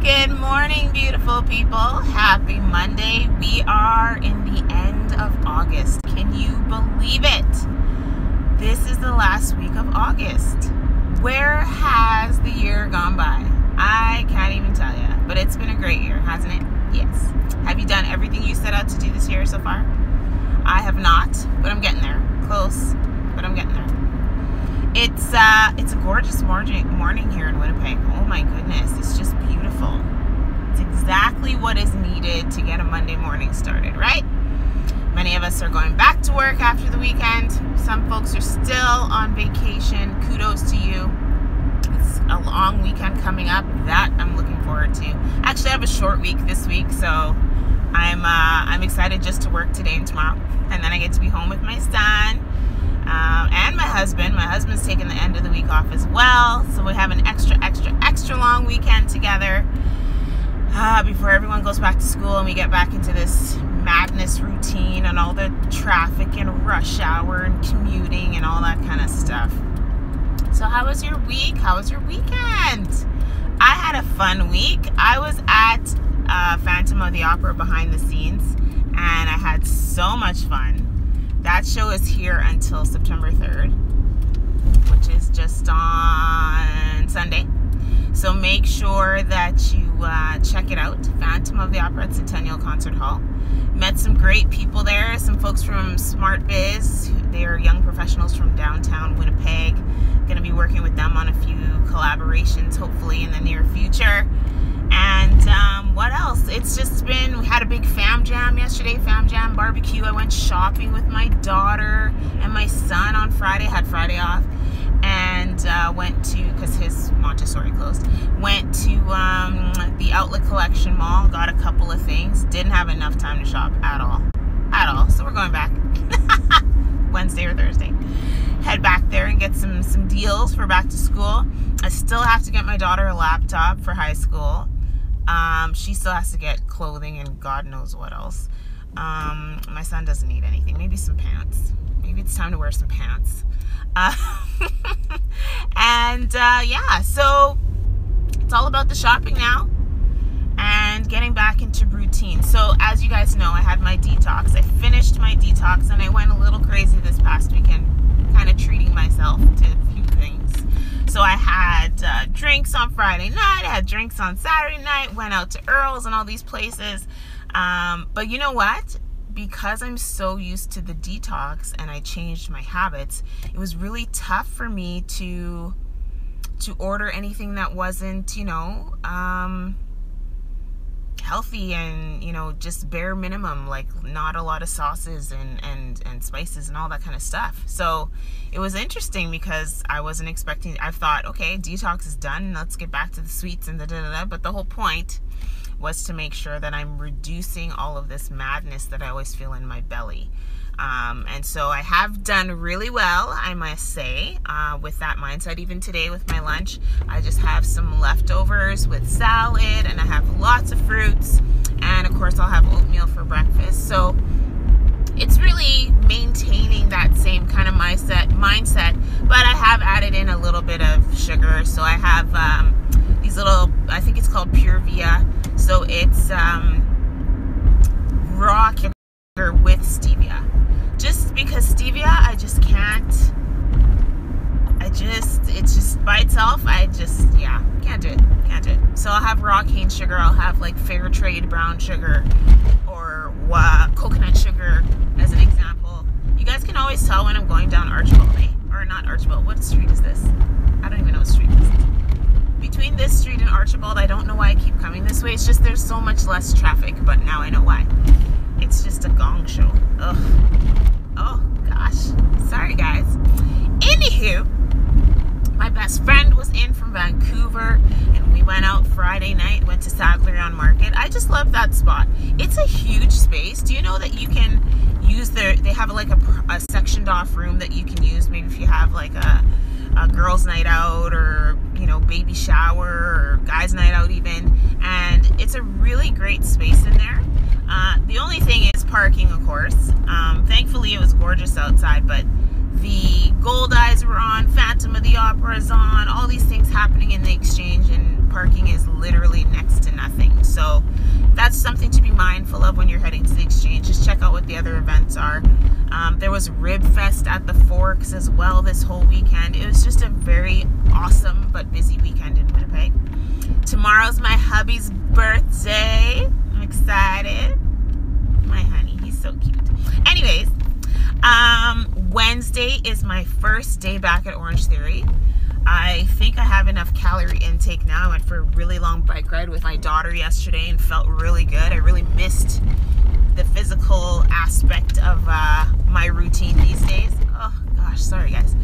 Good morning, beautiful people. Happy Monday. We are in the end of August. Can you believe it? This is the last week of August. Where has the year gone by? I can't even tell you, but it's been a great year, hasn't it? Yes. Have you done everything you set out to do this year so far? I have not, but I'm getting there. Close, but I'm getting there. It's a gorgeous morning here in Winnipeg. Oh my goodness, it's just beautiful. It's exactly what is needed to get a Monday morning started, right? Many of us are going back to work after the weekend. Some folks are still on vacation. Kudos to you. It's a long weekend coming up that I'm looking forward to. Actually, I have a short week this week, so I'm excited just to work today and tomorrow, and then I get to be home with my son. And my husband. My husband's taking the end of the week off as well. So we have an extra long weekend together before everyone goes back to school and we get back into this madness routine and all the traffic and rush hour and commuting and all that kind of stuff. So how was your week? How was your weekend? I had a fun week. I was at Phantom of the Opera behind the scenes and I had so much fun. That show is here until September 3rd, which is just on Sunday. So make sure that you check it out. Phantom of the Opera at Centennial Concert Hall. Met some great people there. Some folks from Smart Biz. They're young professionals from downtown Winnipeg. Going to be working with them on a few collaborations, hopefully in the near future. And what else? It's just been, we had a big fam jam yesterday, fam jam barbecue. I went shopping with my daughter and my son on Friday, had Friday off, and went to, because his Montessori closed, went to the Outlet Collection Mall, got a couple of things. Didn't have enough time to shop at all, so we're going back Wednesday or Thursday. Head back there and get some deals for back to school. I still have to get my daughter a laptop for high school. She still has to get clothing and God knows what else. My son doesn't need anything. Maybe some pants. Maybe it's time to wear some pants. Yeah, so it's all about the shopping now and getting back into routine. So as you guys know, I had my detox. I finished my detox and I went a little crazy this past weekend, kind of treating myself to a few things. So I had drinks on Friday night, I had drinks on Saturday night, went out to Earl's and all these places. But you know what? Because I'm so used to the detox and I changed my habits, it was really tough for me to order anything that wasn't, healthy and, just bare minimum, like not a lot of sauces and spices and all that kind of stuff. So it was interesting because I wasn't expecting, I thought, okay, detox is done, let's get back to the sweets and but the whole point was to make sure that I'm reducing all of this madness that I always feel in my belly. And so I have done really well, I must say, with that mindset. Even today with my lunch, I just have some leftovers with salad and I have lots of fruits. And of course I'll have oatmeal for breakfast. So it's really maintaining that same kind of mindset, but I have added in a little bit of sugar. So I have these little, I think it's called Pure Via. So it's raw sugar with stevia. Just because stevia, I just can't, it's just by itself, can't do it. So I'll have raw cane sugar, I'll have like fair trade brown sugar or coconut sugar as an example. You guys can always tell when I'm going down Archibald, or not Archibald, what street is this? I don't even know what street this is. Between this street and Archibald, I don't know why I keep coming this way, it's just there's so much less traffic, but now I know why. It's just a gong show. Ugh. Oh gosh. Sorry guys. Anywho, my best friend was in from Vancouver and we went out Friday night, went to Saglerion Market. I just love that spot. It's a huge space. Do you know that you can use they have like a sectioned off room that you can use maybe if you have like a girls' night out or baby shower or guys' night out even, and it's a really great space in there. The only thing is parking, of course. Thankfully it was gorgeous outside, but the Gold Eyes were on, Phantom of the Opera is on, all these things happening in the exchange, and parking is literally next to bikes as well this whole weekend. It was just a very awesome but busy weekend in Winnipeg. Tomorrow's my hubby's birthday. I'm excited. My honey, he's so cute. Anyways, Wednesday is my first day back at Orange Theory. I think I have enough calorie intake now. I went for a really long bike ride with my daughter yesterday and felt really good. I really missed the physical aspect of my routine these days. Oh gosh, sorry guys.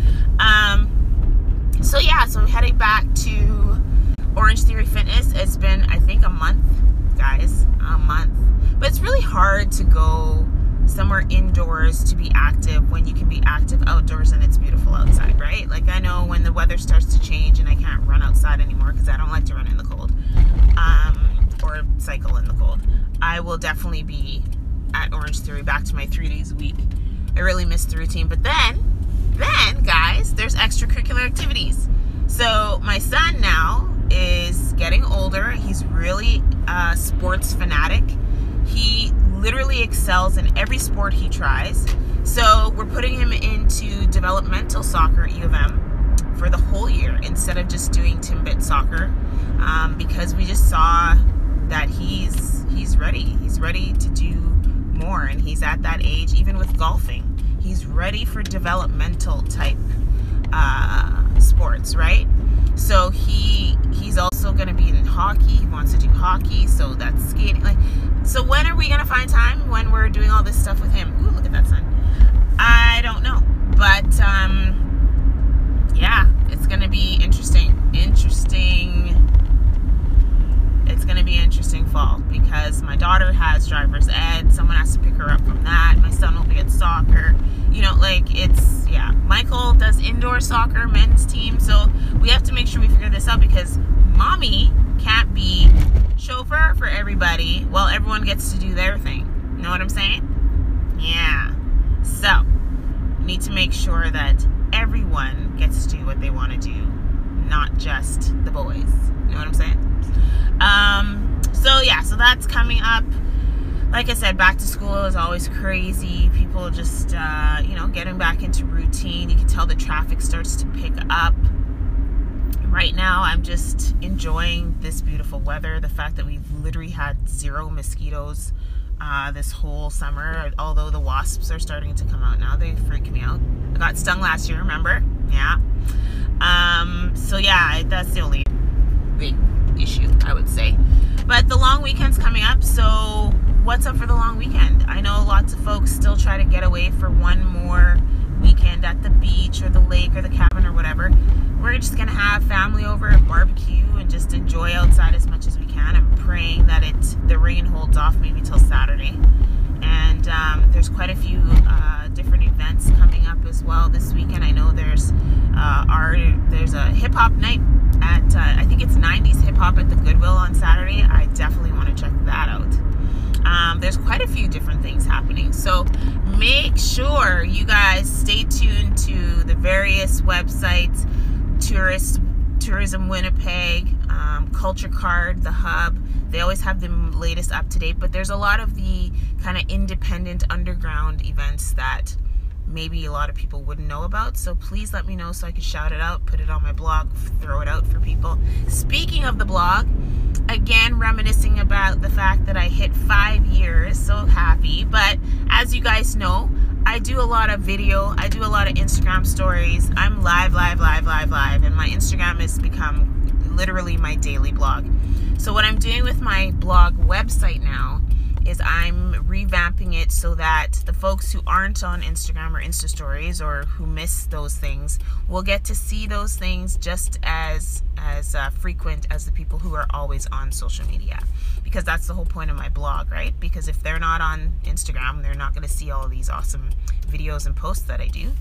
So yeah, so I'm heading back to Orange Theory Fitness. It's been, I think, a month, guys, a month. But it's really hard to go somewhere indoors to be active when you can be active outdoors and it's beautiful outside, right? Like, I know when the weather starts to change and I can't run outside anymore because I don't like to run in the cold, or cycle in the cold, I will definitely be at Orange Theory back to my 3 days a week. I really miss the routine. But then guys, there's extracurricular activities. So my son now is getting older. He's really a sports fanatic. He literally excels in every sport he tries. So we're putting him into developmental soccer at U of M for the whole year instead of just doing Timbit soccer, because we just saw that he's ready. He's ready to do more, and he's at that age. Even with golfing, he's ready for developmental type sports, right? So he's also going to be in hockey. He wants to do hockey, so that's skating. Like, so when are we going to find time when we're doing all this stuff with him? Ooh, look at that sun. I don't know, but yeah, it's going to be interesting. It's going to be interesting fall because my daughter has driver's ed. Someone has to pick her up from that. My son will be at soccer. You know, like, it's, yeah. Michael does indoor soccer, men's team. So we have to make sure we figure this out because mommy can't be chauffeur for everybody while everyone gets to do their thing. You know what I'm saying? Yeah. So we need to make sure that everyone gets to do what they want to do, not just the boys. You know what I'm saying? So yeah, so that's coming up. Like I said, back to school is always crazy. People just, you know, getting back into routine. You can tell the traffic starts to pick up. Right now, I'm just enjoying this beautiful weather. The fact that we've literally had 0 mosquitoes this whole summer. Although the wasps are starting to come out now. They freak me out. I got stung last year, remember? Yeah. So yeah, that's the only big issue, I would say. But the long weekend's coming up, so what's up for the long weekend? I know lots of folks still try to get away for one more weekend at the beach or the lake or the cabin or whatever. We're just gonna have family over and barbecue and just enjoy outside as much as we can. I'm praying that the rain holds off maybe till Saturday. And there's quite a few different events coming up as well this weekend. I know there's a hip-hop night at, I think it's 90s hip-hop at the Goodwill on Saturday. I definitely want to check that out. There's quite a few different things happening. So make sure you guys stay tuned to the various websites, Tourism Winnipeg, Culture Card, The Hub. They always have the latest up to date, but there's a lot of the kind of independent underground events that maybe a lot of people wouldn't know about. So please let me know so I can shout it out, put it on my blog, throw it out for people. Speaking of the blog, again, reminiscing about the fact that I hit 5 years, so happy. But as you guys know, I do a lot of video, I do a lot of Instagram stories. I'm live, and my Instagram has become literally my daily blog. So what I'm doing with my blog website now is I'm revamping it so that the folks who aren't on Instagram or Insta stories or who miss those things will get to see those things just as frequent as the people who are always on social media, because that's the whole point of my blog, right? Because if they're not on Instagram, they're not going to see all of these awesome videos and posts that I do.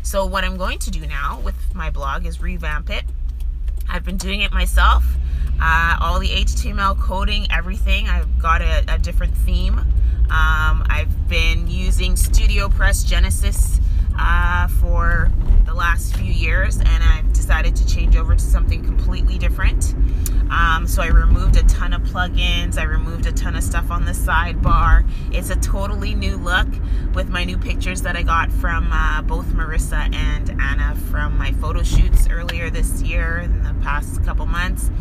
So what I'm going to do now with my blog is revamp it. I've been doing it myself. All the HTML coding, everything. I've got a different theme. I've been using Studio Press Genesis for the last few years, and I've decided to change over to something completely different. So I removed a ton of plugins. I removed a ton of stuff on the sidebar. It's a totally new look, with my new pictures that I got from both Marissa and Anna from my photo shoots earlier this year in the past couple months.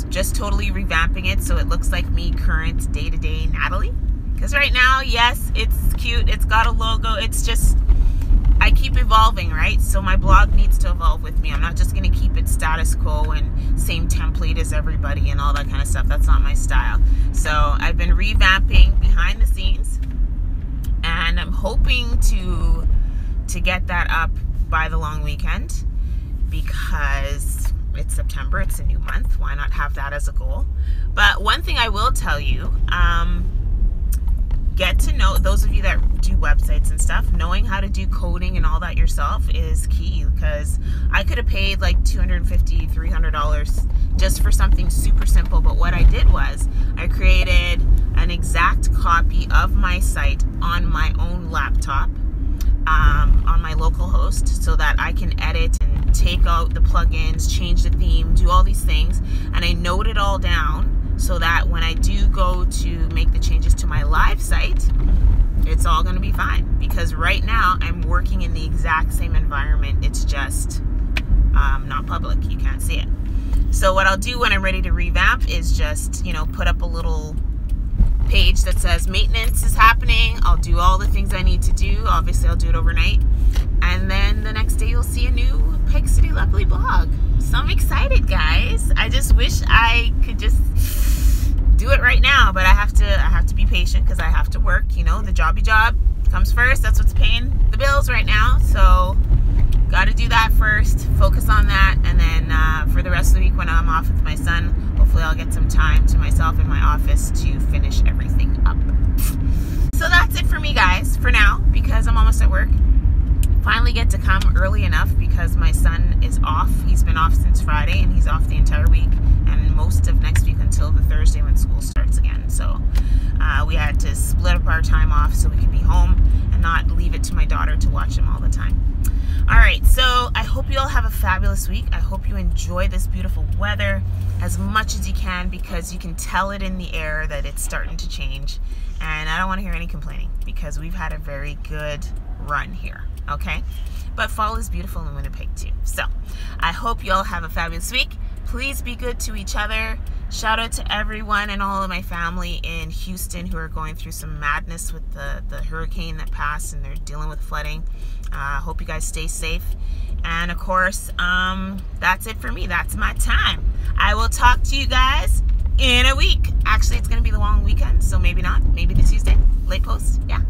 Just totally revamping it so it looks like me current day-to-day Natalie. Because right now, yes, it's cute, it's got a logo, it's just, I keep evolving, right? So my blog needs to evolve with me. I'm not just going to keep it status quo and same template as everybody and all that kind of stuff. That's not my style. So I've been revamping behind the scenes, and I'm hoping to get that up by the long weekend, because it's September, it's a new month. Why not have that as a goal? But one thing I will tell you, get to know, those of you that do websites and stuff, knowing how to do coding and all that yourself is key, because I could have paid like $250, $300 just for something super simple. But what I did was I created an exact copy of my site on my own laptop, on my local host, so that I can edit and take out the plugins, change the theme, do all these things. And I note it all down so that when I do go to make the changes to my live site, it's all going to be fine. Because right now I'm working in the exact same environment. It's just not public. You can't see it. So what I'll do when I'm ready to revamp is just, you know, put up a little page that says maintenance is happening. I'll do all the things I need to do. Obviously I'll do it overnight, and then the next day you'll see a new Peg City Lovely blog. So I'm excited, guys. I just wish I could just do it right now, but I have to be patient, because I have to work. You know, the jobby job comes first. That's what's paying the bills right now. So got to do that first, focus on that, and then for the rest of the week when I'm off with my son, hopefully I'll get some time to myself in my office to finish everything up. So that's it for me, guys, for now, because I'm almost at work. Finally get to come early enough because my son is off. He's been off since Friday, and he's off the entire week and most of next week until the Thursday when school starts again. So we had to split up our time off so we could be home and not leave it to my daughter to watch him all the time. All right, so I hope you all have a fabulous week. I hope you enjoy this beautiful weather as much as you can, because you can tell it in the air that it's starting to change. And I don't want to hear any complaining, because we've had a very good run here, okay? But fall is beautiful in Winnipeg too. So I hope you all have a fabulous week. Please be good to each other. Shout out to everyone and all of my family in Houston who are going through some madness with the hurricane that passed, and they're dealing with flooding. Hope you guys stay safe. And of course, that's it for me. That's my time. I will talk to you guys in a week. Actually, it's going to be the long weekend, so maybe not. Maybe the Tuesday, late post. Yeah.